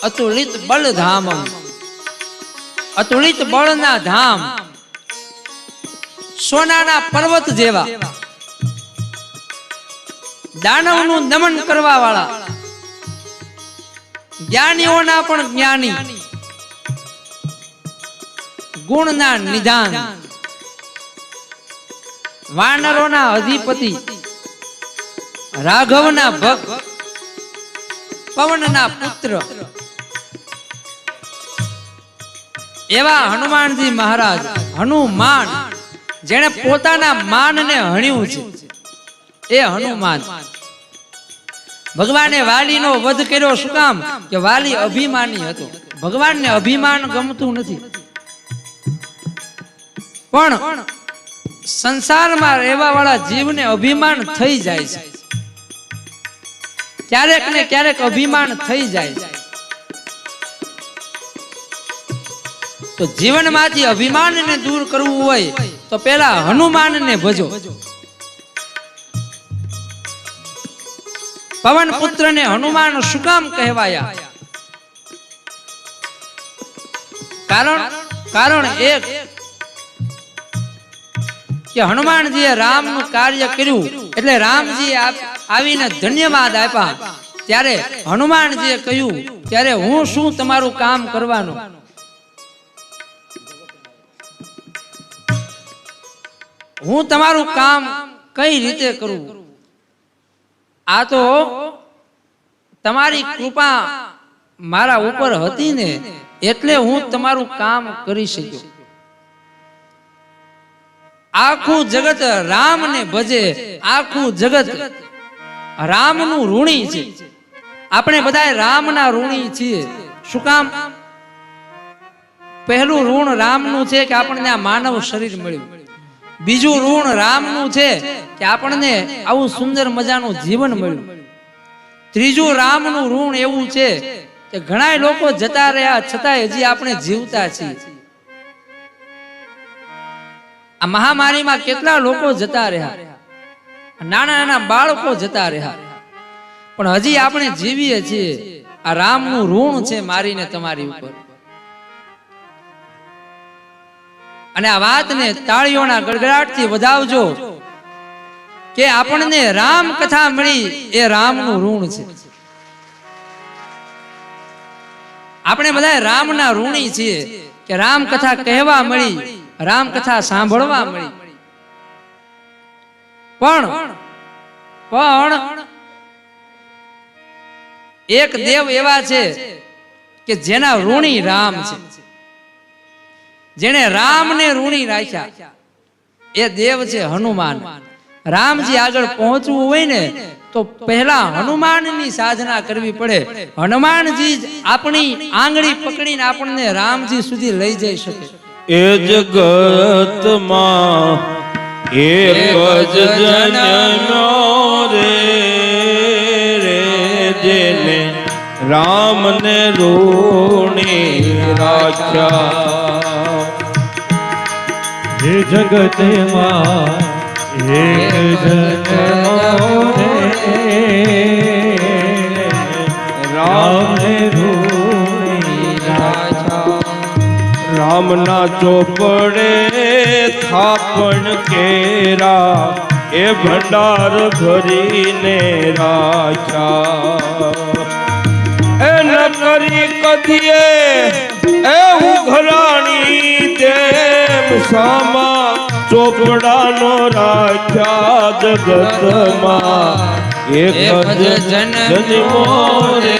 અતુલિત બળ ધામ, અતુલિત બળના ધામ, સોનાના પર્વત જેવા, દાનવનું દમન કરવા વાળા, જ્ઞાનીઓના પણ જ્ઞાની, ગુણના નિધાન, વાનરોના અધિપતિ, રાઘવના ભક્ત, પવનના પુત્ર એવા હનુમાનજી મહારાજ, હનુમાન જેણે પોતાના માનને હણ્યું છે એ હનુમાન. ભગવાને વાલીનો વધ કર્યો શું કામ? કે વાલી અભિમાની હતો. ભગવાનને અભિમાન ગમતું નથી, પણ સંસારમાં રહેવા વાળા જીવને અભિમાન થઈ જાય છે. ક્યારેક ને ક્યારેક અભિમાન થઈ જાય છે. તો જીવનમાંથી અભિમાનને દૂર કરવું હોય તો પેલા હનુમાનને ભજો. પવન પુત્રને હનુમાન શું કામ કહેવાયા? કારણ એક કે હનુમાનજીએ રામનું કાર્ય કર્યું એટલે રામજીએ આવીને ધન્યવાદ આપ્યા. ત્યારે હનુમાનજીએ કહ્યું ત્યારે હું શું તમારું કામ કરવાનું? હું તમારું કામ કઈ રીતે કરું? આ તો તમારી કૃપા મારા ઉપર હતી ને એટલે હું તમારું કામ કરી શક્યો. આખું જગત રામને ભજે, આખું જગત રામનું ઋણી છે. આપણે બધા રામના ઋણી છીએ. શું કામ? પહેલું ઋણ રામનું છે કે આપણને આ માનવ શરીર મળ્યું. બીજું ઋણ રામનું છે કે આપણને આવું સુંદર મજાનું જીવન મળ્યું. ત્રીજું રામનું ઋણ એવું છે કે ઘણા લોકો જતા રહ્યા છતાંય હજી આપણે જીવતા છીએ. આ મહામારીમાં કેટલા લોકો જતા રહ્યા, નાના નાના બાળકો જતા રહ્યા, પણ હજી આપણે જીવીએ છીએ. આ રામનું ઋણ છે મારીને તમારી ઉપર. અને આ વાતને તાળીઓના ગડગડાટથી વધાવજો કે આપણને રામ કથા મળી એ રામનું ઋણ છે. આપણે બધા રામના ઋણી છીએ કે રામ કથા કહેવા મળી, રામ કથા સાંભળવા મળી. પણ એક દેવ એવા છે કે જેના ઋણી રામ છે, જેને રામને ઋણી રાખ્યા. એ દેવ છે હનુમાન. રામજી આગળ પહોંચવું હોય ને તો પહેલા હનુમાનની સાધના કરવી પડે. હનુમાનજી જ આપણી આંગળી પકડીને આપણને રામજી સુધી લઈ જઈ શકે. એ જગતમાં એક જ જન્મ્યો રે જેને રામને ઋણી રાખ્યા. એ જગતમાં એક જન્મ્યો રે રામને ઋણી રાખ્યા. રામના ચોપડે થાપણ કેરા એ ભંડાર ભરીને રાખ્યા. એ ન કરી કદીએ એ ઉઘરાણી તેમ સામા ચોપડાનો રાખ્યા. જગતમાં એક જ જન્મો રે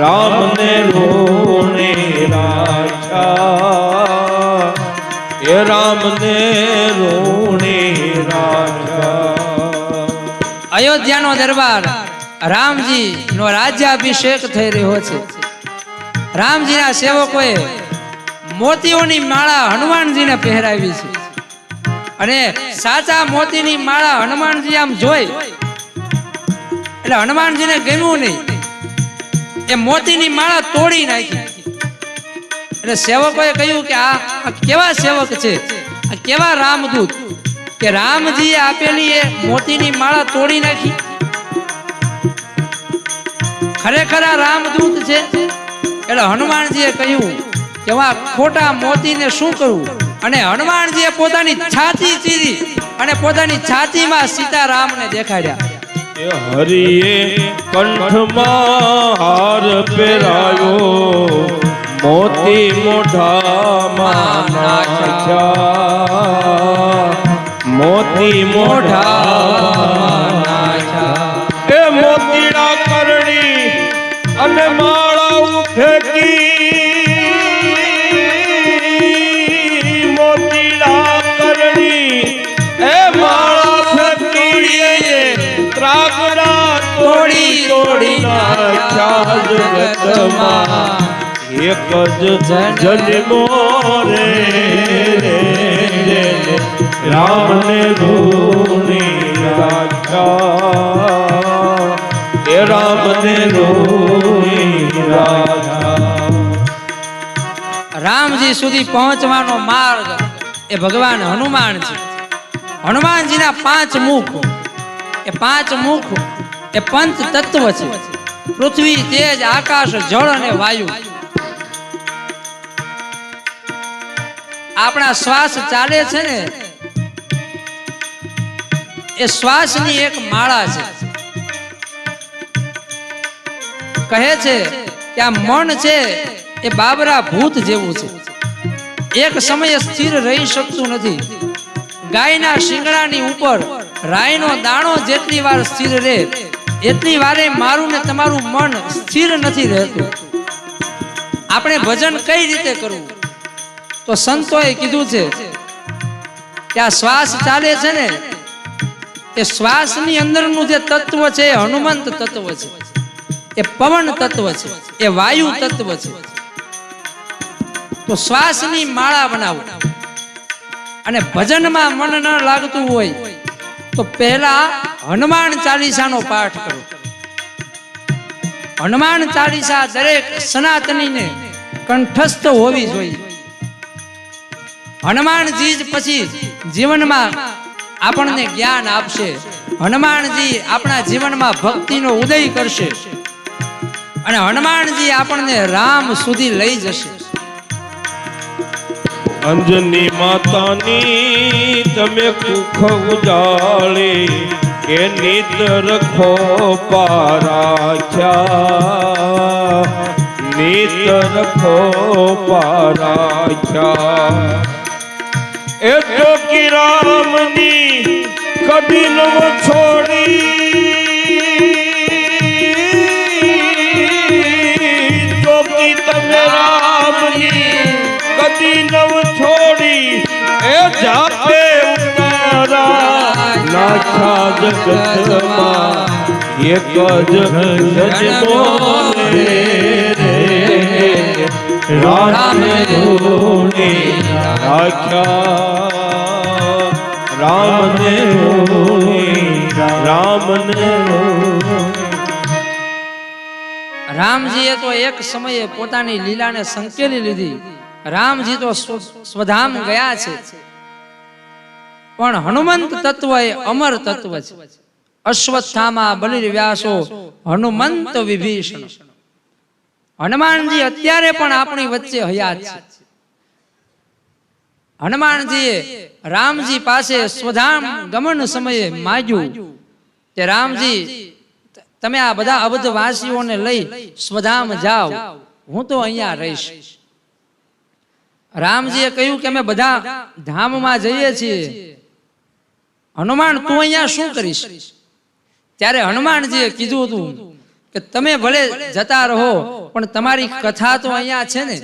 રામને ઋણી રાખ્યા. એ રામને ઋણી રાખ્યા. અયોધ્યાનો દરબાર રામજી નો રાજ્યાભિષેક થઈ રહ્યો છે. રામજીના સેવકોએ મોતીઓની માળા હનુમાનજીને પહેરાવી છે અને સાચા મોતીની માળા હનુમાનજી આમ જોઈ એટલે હનુમાનજીને ગમ્યું નહીં. એ મોતીની માળા તોડી નાખી. એટલે સેવકોએ કહ્યું કે આ કેવા સેવક છે, આ કેવા રામદૂત કે રામજીએ આપેલી એ મોતીની માળા તોડી નાખી. ખરેખર આ રામદૂત છે. એટલે હનુમાનજીએ કહ્યું કે આ ખોટા મોતીને શું કરવું, અને હનુમાનજીએ પોતાની છાતી ચીરી અને પોતાની છાતીમાં સીતારામને દેખાડ્યા. એ હરિએ કંઠમાં હાર પહેરાયો, મોતી મોઢામાં નાખ્યા, મોતી મોઢામાં નાખ્યા. એ મોતીડા કરણી અને માળા ફેંકી, મોતીડા કરણી એ માળા ફેંકી, ત્રાગડા તોડી તોડી નાખ્યા. જગતમાં એક જ જન્મો રે, રામને રૂણી રાખ્યા, એ રામને રૂણી રાખ્યા. રામજી સુધી પહોંચવાનો માર્ગ એ ભગવાન હનુમાનજી. હનુમાનજીના 5 મુખ, એ 5 મુખ એ પંચ તત્વ છે. પૃથ્વી, તેજ, આકાશ, જળ અને વાયુ. આપણા શ્વાસ ચાલે છે ને, એ શ્વાસની એક માળા છે. કહે છે કે આ મન છે એ બાબરા ભૂત જેવું છે. એક સમયે સ્થિર રહી શકતું નથી. ગાયના શિંગડાની ઉપર રાઈનો દાણો જેટલી વાર સ્થિર રહે, એટલી વારે મારું ને તમારું મન સ્થિર નથી રહેતું. આપણે ભજન કઈ રીતે કરવું? તો સંતોએ કીધું છે કે આ શ્વાસ ચાલે છે ને, એ શ્વાસની અંદરનું જે તત્વ છે એ હનુમંત તત્વ છે, એ પવન તત્વ છે, એ વાયુ તત્વ છે. તો શ્વાસની માળા બનાવો. અને ભજનમાં મન ન લાગતું હોય તો પહેલા હનુમાન ચાલીસાનો પાઠ કરો. હનુમાન ચાલીસા દરેક સનાતનીને કંઠસ્થ હોવી જોઈએ. હનુમાનજી જ પછી જીવનમાં આપણને જ્ઞાન આપશે. હનુમાનજી આપણા જીવનમાં ભક્તિનો ઉદય કરશે અને હનુમાનજી આપણને રામ સુધી લઈ જશે. અંજની માતાની તમે કુખ ઉજાળી, કે નિત રખો પારાખ્યા, નિત રખો પારાખ્યા. એ જોગી રામની કદી ન છોડી, જોગી તમે રામની કદી નવ છોડી, એ જાતે ઉતારા નાખ્યા જગતમાં એક જ જન્મો રે, રામને રૂણી રાખ્યા, રામને રૂણી, રામને રૂણી. રામજીએ તો એક સમયે પોતાની લીલાને સંકેલી લીધી. રામજી તો સ્વધામ ગયા છે, પણ હનુમંત તત્વ એ અમર તત્વ છે. અશ્વત્થામા બલિર્વ્યાસો હનુમંત વિભીષણ. હનુમાનજી અત્યારે પણ આપણી વચ્ચે હયાત છે. હનુમાનજીએ રામજી પાસે સ્વધામ ગમન સમયે માગ્યું કે રામજી, તમે આ બધા અબધ વાસીઓને લઈ સ્વધામ જાઓ, હું તો અહીંયા રહીશ. રામજીએ કહ્યું કે અમે બધા ધામમાં જઈએ છીએ, હનુમાન તું અહીંયા શું કરીશ? ત્યારે હનુમાનજીએ કીધું હતું કે તમે ભલે જતા રહો, પણ તમારી કથા તો અહીંયા છે ને.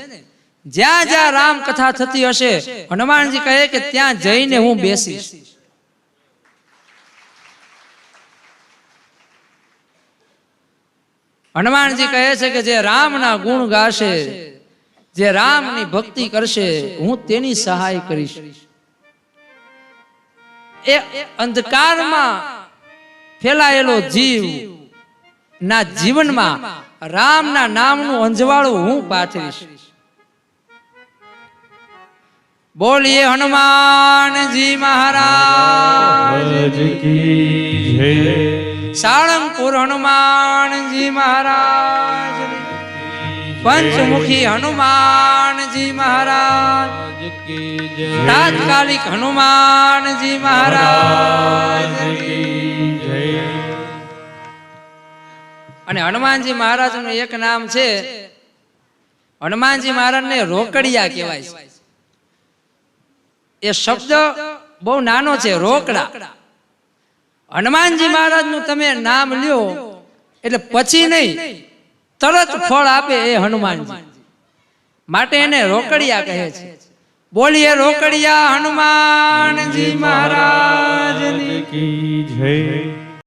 જ્યાં જ્યાં રામ કથા થતી હશે, હનુમાનજી કહે કે ત્યાં જઈને હું બેસીશ. હનુમાનજી કહે છે કે જે રામના ગુણ ગાશે, જે રામની ભક્તિ કરશે, હું તેની સહાય કરીશ. એ અંધકારમાં ફેલાયેલો જીવ ના જીવનમાં રામના નામનું અંજવાળું હું પાથરીશ. બોલીએ હનુમાનજી મહારાજ કી જય. સાળંગપુર હનુમાનજી મહારાજ પંચમુખી હનુમાનજી મહારાજ તાત્કાલિક હનુમાનજી મહારાજ અને હનુમાનજી મહારાજ નું એક નામ છે, હનુમાનજી મહારાજ ને રોકડિયા કહેવાય છે. એ શબ્દ બહુ નાનો છે, રોકડા. હનુમાનજી મહારાજ નું તમે નામ લ્યો એટલે પછી નહીં, તરત ફળ આપે એ હનુમાનજી, માટે એને રોકડિયા કહે છે. બોલીએ રોકડિયા હનુમાનજી મહારાજની કી જય.